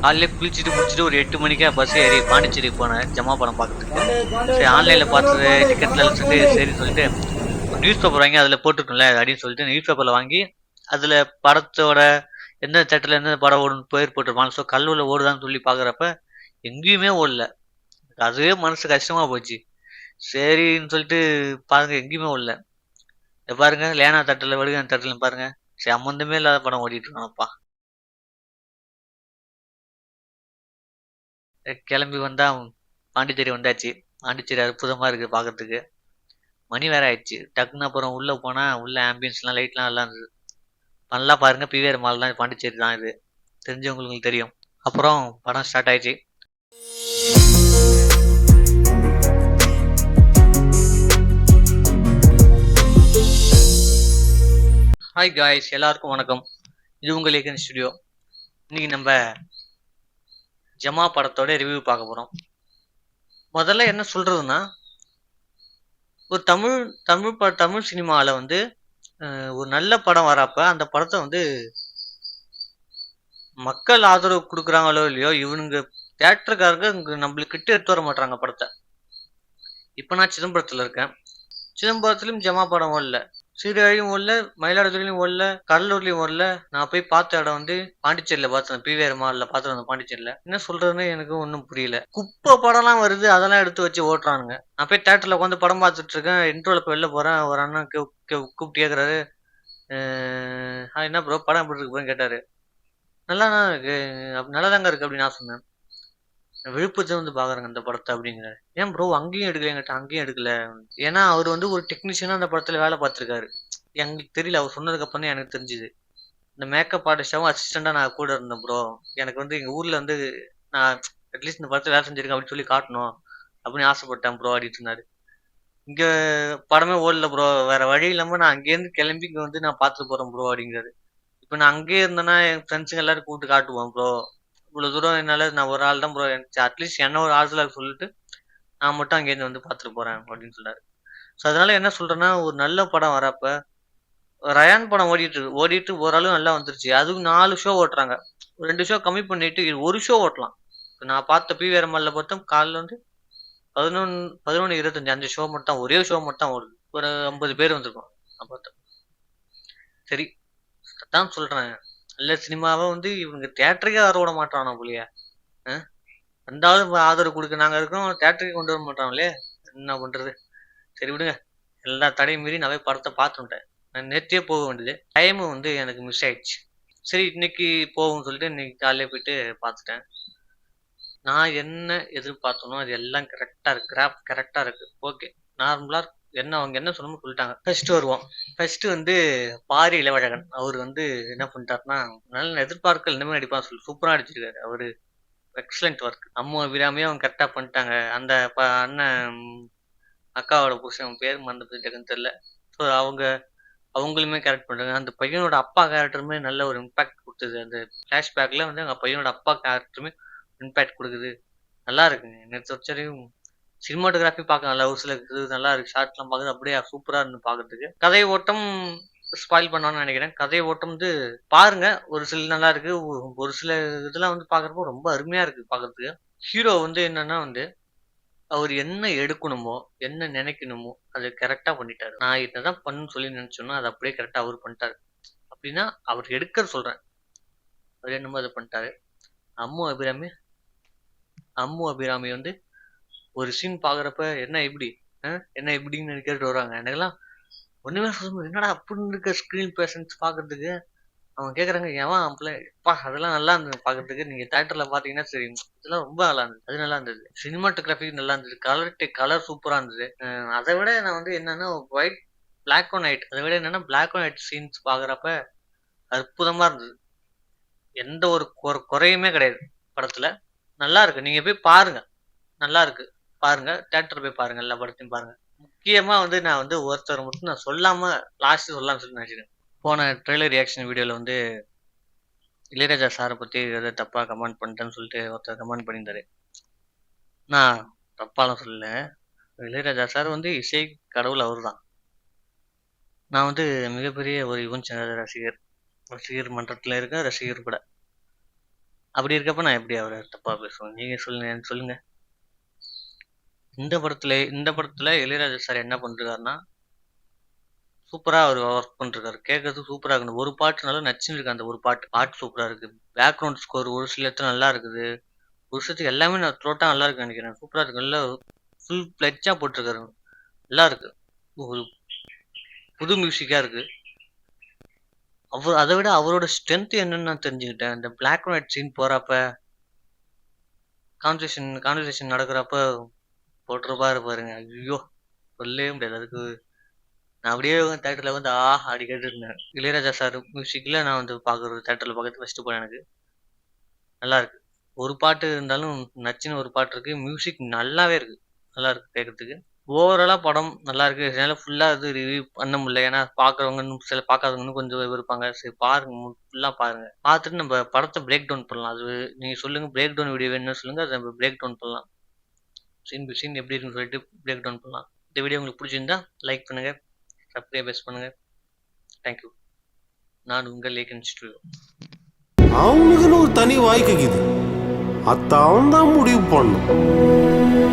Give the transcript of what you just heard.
காலையிலே குளிச்சுட்டு முடிச்சுட்டு ஒரு 8 மணிக்கா பஸ் ஏறி பாண்டிச்சேரி போனேன் ஜமா படம் பார்க்கறதுக்கு. சரி ஆன்லைனில் பார்த்தது டிக்கெட்லாம் சொல்லிட்டு சரின்னு சொல்லிட்டு நியூஸ் பேப்பர் வாங்கி அதில் போட்டிருக்கும்ல அப்படின்னு சொல்லிட்டு நியூஸ் பேப்பரில் வாங்கி அதில் படத்தோட எந்த தேட்டரில் எந்த படம் ஓடுன்னு பேர் போட்டிருப்பாங்க. ஸோ கல்லூரில் ஓடுதான்னு சொல்லி பார்க்குறப்ப எங்கேயுமே ஓடல. அதுவே மனசு கஷ்டமாக போச்சு. சரின்னு சொல்லிட்டு பாருங்க எங்கேயுமே ஓடல. பாருங்க லேனா தேட்டரில் வெடுகான் தேட்டரில் பாருங்க சம்மந்தமே இல்லாத படம் ஓடிட்டு இருக்கானப்பா. கிளம்பி வந்தா பாண்டிச்சேரி வந்தாச்சு. பாண்டிச்சேரி அற்புதமா இருக்கு பார்க்கறதுக்கு. மணி வேற ஆயிடுச்சு. டக்குன்னு அப்புறம் உள்ள போனா உள்ள ஆம்பியன்ஸ்லாம் லைட்லாம் நல்லா இருந்தது. நல்லா பாருங்க பிவிஆர் மால் தான் பாண்டிச்சேரி தான் இது. தெரிஞ்சவங்களுக்கு தெரியும். அப்புறம் படம் ஸ்டார்ட் ஆயிடுச்சு. ஹாய் காய்ஸ், எல்லாருக்கும் வணக்கம். இது உங்கள் ஏகன் ஸ்டுடியோ. இன்னைக்கு நம்ம ஜமா படத்தோட ரிவ்யூ பார்க்க போறோம். முதல்ல என்ன சொல்றதுன்னா, ஒரு தமிழ் சினிமாவில் வந்து ஒரு நல்ல படம் வரப்ப அந்த படத்தை வந்து மக்கள் ஆதரவு கொடுக்குறாங்களோ இல்லையோ, இவனுங்க தேட்டருக்காரங்க இங்க நம்மளுக்கு கிட்ட எடுத்து வர மாட்டாங்க படத்தை. இப்போ நான் சிதம்பரத்தில் இருக்கேன். சிதம்பரத்துலையும் ஜமா படம் ஓடல, சீர்காழியும் ஓடல, மயிலாடுதுறையிலும் ஓடல, கடலூர்லையும் ஓடல. நான் போய் பார்த்த இடம் வந்து பாண்டிச்சேரியில் பார்த்தேன். பிவிஆர் மாலில் பார்த்துருந்தேன் பாண்டிச்சேரியில். என்ன சொல்றதுன்னு எனக்கு ஒன்றும் புரியல. குப்பை படம்லாம் வருது, அதெல்லாம் எடுத்து வச்சு ஓட்டுறானுங்க. நான் போய் தேட்டரில் உட்காந்து படம் பார்த்துட்டு இருக்கேன். இன்ட்ரோல வெளில போகிறேன். ஒரு அண்ணன் கூப்பிட்டு கேட்குறாரு, என்ன ப்ரோ படம் எப்படி இருக்கு ப்ரோன்னு கேட்டாரு. நல்லா தான் இருக்கு, நல்லா தாங்க இருக்கு அப்படின்னு நான் சொன்னேன். விழுப்புரத்துல வந்து பாக்குறாங்க இந்த படத்தை அப்படிங்கிறாரு. ஏன் ப்ரோ அங்கேயும் எடுக்கல, எங்கிட்ட அங்கேயும் எடுக்கல? ஏன்னா அவர் வந்து ஒரு டெக்னீஷியனா அந்த படத்துல வேலை பார்த்திருக்காரு. எங்களுக்கு தெரியல, அவர் சொன்னதுக்கு அப்புறம் தான் எனக்கு தெரிஞ்சுது. இந்த மேக்கப் ஆர்டிஸ்டாவும் அசிஸ்டண்டா நான் கூட இருந்தேன் ப்ரோ. எனக்கு வந்து எங்க ஊர்ல வந்து நான் அட்லீஸ்ட் இந்த படத்துல வேலை செஞ்சிருக்கேன் அப்படின்னு சொல்லி காட்டணும் அப்படின்னு ஆசைப்பட்டேன் ப்ரோ அப்படின்னு சொன்னாரு. இங்க படமே ஓடல ப்ரோ, வேற வழி இல்லாம நான் அங்கேருந்து கிளம்பி இங்க வந்து நான் பார்த்துட்டு போறேன் ப்ரோ அப்படிங்கிறாரு. இப்போ நான் அங்கேயே இருந்தேன்னா என் ஃப்ரெண்ட்ஸுங்க எல்லாரும் கூப்பிட்டு காட்டுவேன் ப்ரோ. இவ்வளவு தூரம் என்னால நான் ஒரு ஆள் தான் ப்ரோ, அட்லீஸ்ட் என்ன ஒரு ஆறுதலா சொல்லிட்டு நான் மட்டும் அங்கேருந்து வந்து பார்த்துட்டு போறேன் அப்படின்னு சொன்னாரு. ஸோ அதனால என்ன சொல்றேன்னா, ஒரு நல்ல படம் வரப்ப ரயான் படம் ஓடிட்டு ஓரளவு நல்லா வந்துருச்சு. அதுவும் 4 ஷோ ஓட்டுறாங்க. 2 ஷோ கம்மி பண்ணிட்டு ஒரு ஷோ ஓட்டலாம். இப்ப நான் பார்த்த பிவிஆர் மால்ல பார்த்தோம் காலைல வந்து 11:25 5 ஷோ மட்டும் தான், ஒரே ஷோ மட்டும் தான் ஓடுது. ஒரு 50 பேர் வந்திருக்கோம் நான் பார்த்தேன். சரி அதான் சொல்றேன், நல்ல சினிமாவை வந்து இவங்க தேட்டருக்கே வர விட மாட்டானா போலியா? ரெண்டாவது ஆதரவு கொடுக்க நாங்க இருக்கோம், தேட்டருக்கு கொண்டு வர மாட்டாங்களே, என்ன பண்றது? சரி விடுங்க, எல்லா தடையும் மீறி நான் போய் படத்தை பார்த்துட்டேன். நான் நேற்றே போக வேண்டியது, டைமும் வந்து எனக்கு மிஸ் ஆயிடுச்சு. சரி இன்னைக்கு போகும்னு சொல்லிட்டு இன்னைக்கு காலையிலே போயிட்டு பார்த்துட்டேன். நான் என்ன எதிர்பார்த்தனோ அது எல்லாம் கரெக்டா இருக்கு, கிராஃப் கரெக்டா இருக்கு, ஓகே நார்மலா என்ன அவங்க என்ன சொல்லணுமோ சொல்லிட்டாங்க. ஃபர்ஸ்ட் வருவோம். ஃபர்ஸ்ட் வந்து பாரி இளவழகன். அவர் வந்து என்ன பண்ணிட்டாருன்னா, நல்ல எதிர்பார்க்கல இந்த மாதிரி நடிப்பான்னு சொல்லி சூப்பரா நடிச்சிருக்காரு அவரு. Excellent work. அம்மு அபிராமியும் அவங்க கரெக்டா பண்ணிட்டாங்க. அந்த அண்ணன் அக்காவோட புருஷன் பேர் மறந்து போயிட்டேன்னு தெரியல. ஸோ அவங்களுமே கேரக்ட் பண்றாங்க. அந்த பையனோட அப்பா கேரக்டருமே நல்ல ஒரு இம்பாக்ட் கொடுத்தது. அந்த ஃபிளாஷ்பேக்ல வந்து அவங்க பையனோட அப்பா கேரக்டருமே இம்பாக்ட் கொடுக்குது. நல்லா இருக்குங்க. நேற்று வரையும் சினிமாட்டோகிராஃபி பார்க்க நல்லா, ஒரு சில இது நல்லா இருக்கு. ஷார்ட்லாம் பார்க்குறது அப்படியே சூப்பரா இருந்து பார்க்கறதுக்கு. கதை ஓட்டம் ஸ்பாயில் பண்ணான்னு நினைக்கிறேன். கதை ஓட்டம் வந்து பாருங்க, ஒரு சில நல்லா இருக்கு, ஒரு சில இதெல்லாம் வந்து பார்க்குறப்போ ரொம்ப அருமையா இருக்கு பார்க்கறதுக்கு. ஹீரோ வந்து என்னன்னா வந்து அவர் என்ன எடுக்கணுமோ என்ன நினைக்கணுமோ அதை கரெக்டா பண்ணிட்டாரு. நான் என்னதான் பண்ணணும்னு சொல்லி நினைச்சோன்னா அதை அப்படியே கரெக்டா அவர் பண்ணிட்டாரு. அப்படின்னா அவர் எடுக்க சொல்றேன், அவர் என்னமோ அதை பண்ணிட்டாரு. அம்மு அபிராமி அம்மு அபிராமி வந்து ஒரு சீன் பாக்குறப்ப என்ன இப்படி என்ன இப்படின்னு கேட்டு வருவாங்க. எனக்கெல்லாம் ஒண்ணுமே சொல்ல, என்னடா அப்படின்னு இருக்க ஸ்கிரீன் பேசன்ஸ் பாக்குறதுக்கு. அவங்க கேக்குறாங்க எவன் அப்பா அதெல்லாம் நல்லா இருந்தது பாக்குறதுக்கு. நீங்க தியேட்டர்ல பாத்தீங்கன்னா சரி, இதெல்லாம் ரொம்ப நல்லா இருந்தது, அது நல்லா இருந்தது. சினிமாட்டோகிராஃபி நல்லா இருந்தது, கலர் சூப்பரா இருந்தது. அதை விட நான் வந்து என்னன்னா ஒயிட் பிளாக் அண்ட் ஒயிட், அதை விட என்னன்னா பிளாக் அண்ட் ஒயிட் சீன்ஸ் பாக்குறப்ப அற்புதமா இருந்தது. எந்த ஒரு குறையுமே கிடையாது படத்துல. நல்லா இருக்கு, நீங்க போய் பாருங்க, நல்லா இருக்கு பாருங்க, தியேட்டர் போய் பாருங்க, எல்லா படத்தையும் பாருங்க. முக்கியமா வந்து நான் வந்து ஒருத்தர் மட்டும் நான் சொல்லாம லாஸ்ட் சொல்லலாம்னு சொல்லி நினைச்சிருக்கேன். போன ட்ரெய்லர் ரியாக்ஷன் வீடியோல வந்து இளையராஜா சாரை பத்தி ஏதோ தப்பா கமெண்ட் பண்ணிட்டேன்னு சொல்லிட்டு ஒருத்தர் கமெண்ட் பண்ணியிருந்தாரு. நான் தப்பாலாம் சொல்லல. இளையராஜா சார் வந்து இசை கடவுள் அவர் தான். நான் வந்து மிகப்பெரிய ஒரு யுவன் சங்கர் ரசிகர் மன்றத்துல இருக்க ரசிகர் கூட. அப்படி இருக்கப்ப நான் எப்படி அவரை தப்பா பேசுவேன்? நீங்க சொல்லுங்க, எனக்கு சொல்லுங்க. இந்த படத்துல இளையராஜா சார் என்ன பண்றாருன்னா, சூப்பரா அவர் ஒர்க் பண்ணிருக்காரு. கேட்கறதுக்கு சூப்பரா இருக்கு. ஒரு பாட்டு நல்லா நச்சுன்னு இருக்கு. அந்த ஒரு பாட்டு சூப்பரா இருக்கு. பேக்ரவுண்ட் ஸ்கோர் ஒரு சில இடத்துல நல்லா இருக்குது. ஒரு விஷயத்துக்கு எல்லாமே நான் த்ரோட்டா நல்லா இருக்குன்னு நினைக்கிறேன். சூப்பரா இருக்கு. நல்லா ஃபுல் பிளட்ஜா போட்டிருக்காரு. நல்லா இருக்கு. ஒரு புது மியூசிக்கா இருக்கு. அதை விட அவரோட ஸ்ட்ரென்த் என்னன்னு நான் தெரிஞ்சுக்கிட்டேன். இந்த பிளாக் அண்ட் ஒயிட் சீன் போறப்ப, கான்வர்சேஷன் நடக்கிறப்ப போட்டிருப்பாரு பாருங்க. ஐயோ, சொல்லவே முடியாது. அதுக்கு நான் அப்படியே தேட்டர்ல வந்து அப்படி கேட்டு இருந்தேன். இளையராஜா சார் மியூசிக்ல நான் வந்து பாக்குறது தேட்டர்ல பார்க்கறது ஃபர்ஸ்ட் போனேன். எனக்கு நல்லா இருக்கு. ஒரு பாட்டு இருந்தாலும் நச்சுன்னு ஒரு பாட்டு இருக்கு. மியூசிக் நல்லாவே இருக்கு. நல்லா இருக்கு கேட்கறதுக்கு. ஓவராலா படம் நல்லா இருக்கு. என்னால ஃபுல்லா இது ரிவ்யூ பண்ண முடியல. ஏன்னா சில பார்க்காதவங்க கொஞ்சம் இருப்பாங்க. சரி பாருங்க, ஃபுல்லா பாருங்க. பார்த்துட்டு நம்ம படத்தை பிரேக் டவுன் பண்ணலாம். அது நீங்க சொல்லுங்க, பிரேக் டவுன் வீடியோ வேணும்னு சொல்லுங்க. அதை நம்ம பிரேக் டவுன் பண்ணலாம். சீன் பை சீன் எப்படி இருக்குன்னு சொல்லிட்டு பிரேக் டவுன் பண்ணலாம். இந்த வீடியோ உங்களுக்கு பிடிச்சிருந்தா லைக் பண்ணுங்க, சப்ஸ்கிரைப் பண்ணுங்க. தேங்க்யூ. நான் உங்கள் லேக்கன் ஸ்டுடியோ. அவனுக்குன்னு ஒரு தனி வாய்க்குது. அத்த அவன் தான் முடிவு பண்ணும்.